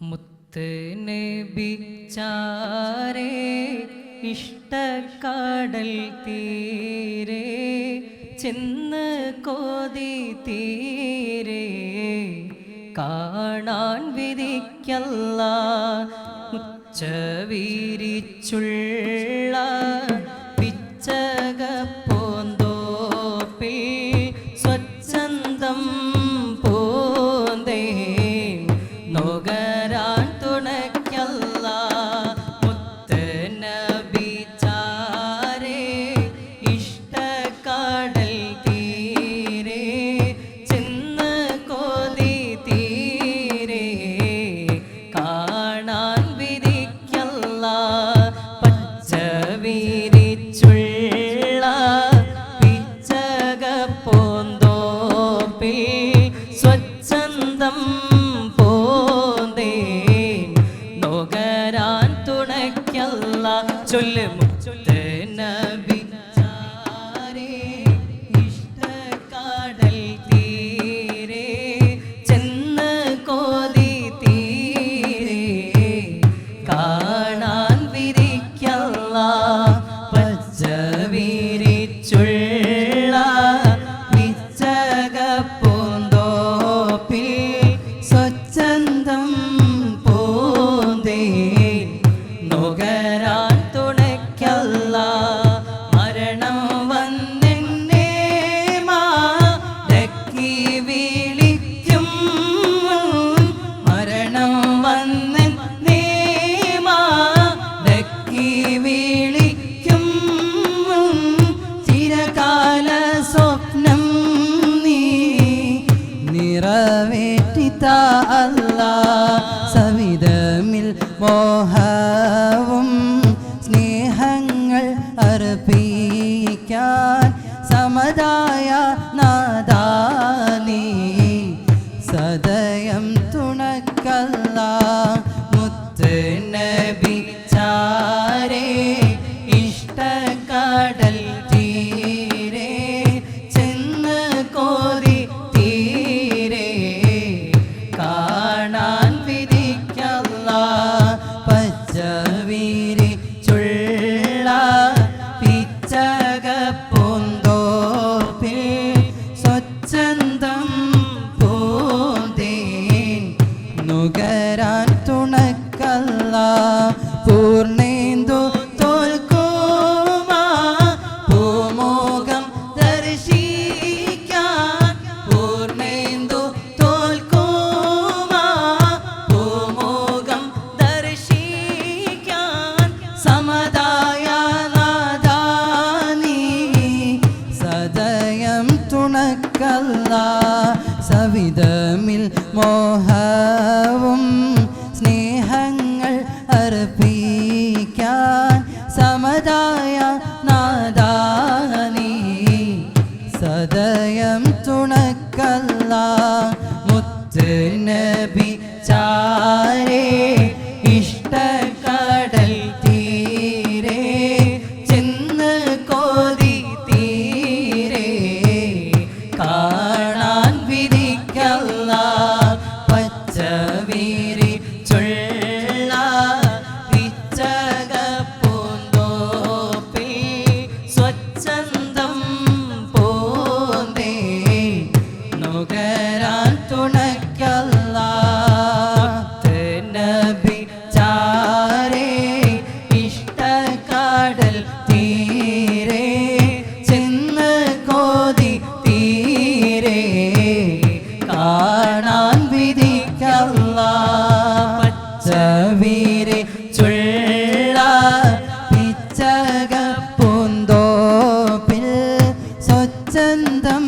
മുത്ത് നബി ചാരേ ഇഷ്ടക്കടൽ തീരെ ചെന്ന് കൊതി തീരെ കാണാൻ വിധിക്കല്ല ഉച്ചവിരിച്ചുള്ള പിച്ചകപ്പോന്തോപ്പിൽ സ്വച്ഛന്തം പോന്തേ നൊകരാൻ തുണയ്ക്കല്ല മുത്ത് നബി ചാരേ ഇഷ്ടക്കടൽ തീരെ ചെന്ന് കൊതി തീരെ കാണാൻ വിധിക്കല്ല പച്ചവിരിച്ചുള്ള പിച്ചകപ്പോന്തോപ്പിൽ സ്വച്ഛന്തം നൊകരാൻ തുണയ്ക്കല്ല ചൊല്ല് മുത്ത് നബി ചാരേ ഇഷ്ടക്കടൽ തീരെ ചെന്ന് കൊതി തീരെ കാണാൻ വിധിക്കല്ല പച്ചവിരിച്ചുള്ള പിച്ചകപ്പോന്തോപ്പിൽ സ്വച്ഛന്തം നൊകരാൻ തുണയ്ക്കല്ല മരണം വന്നെന്നെ മാടക്കി വിളിക്കും മരണം വന്നെന്നെ മാടക്കി വിളിക്കും ചിരകാല സ്വപ്നം നീ നിറവേറ്റിത്ത അല്ലാ സവിധമിൽ മോഹവും സ്നേഹങ്ങൾ അർപ്പിക്കാൻ സമദായ നാദാനീ സദയം തുണക്കല്ല മുത്ത് നബി ചാരേ ഇഷ്ടക്കടൽ തീരെ ചെന്ന് കൊതി തീരെ കാണാൻ വിധിക്കല്ല പച്ചവിരിച്ചുള്ള പിച്ചകപ്പോന്തോപ്പിൽ സ്വച്ഛന്തം പോന്തേ നൊകരാൻ തുണക്കല്ല പൂർണ്ണേന്ദു തോൽക്കുമാ പൂമോകം ദർശിക്കാൻ പൂർണ്ണേന്ദു തോൽക്കുമാ പൂമോകം ദർശിക്കാൻ സമദായ നാദാനീ സദയം തുണക്കല്ല സവിധമിൽ മോഹവും സ്നേഹങ്ങൾ അർപ്പിക്കാൻ സമദായ നാദാനീ സദയം തുണക്കല്ല മുത്ത് നബി ചാരേ ഇഷ്ടക്കടൽ തീരെ ചെന്ന് കൊതി തീരെ കാണാൻ വിധിക്കല്ല പച്ചവിരിച്ചുള്ള പിച്ചകപ്പോന്തോപ്പിൽ സ്വച്ഛന്തം പോന്തേ നൊകരാൻ തുണയ്ക്കല്ല നബി ചാരേ ഇഷ്ടക്കടൽ തീരെ ചെന്ന് കൊതി തീരെ കാണാൻ വിധിക്കല്ല പച്ചവിരിച്ചുള്ള പിച്ചകപ്പോന്തോപ്പിൽ സ്വച്ഛന്തം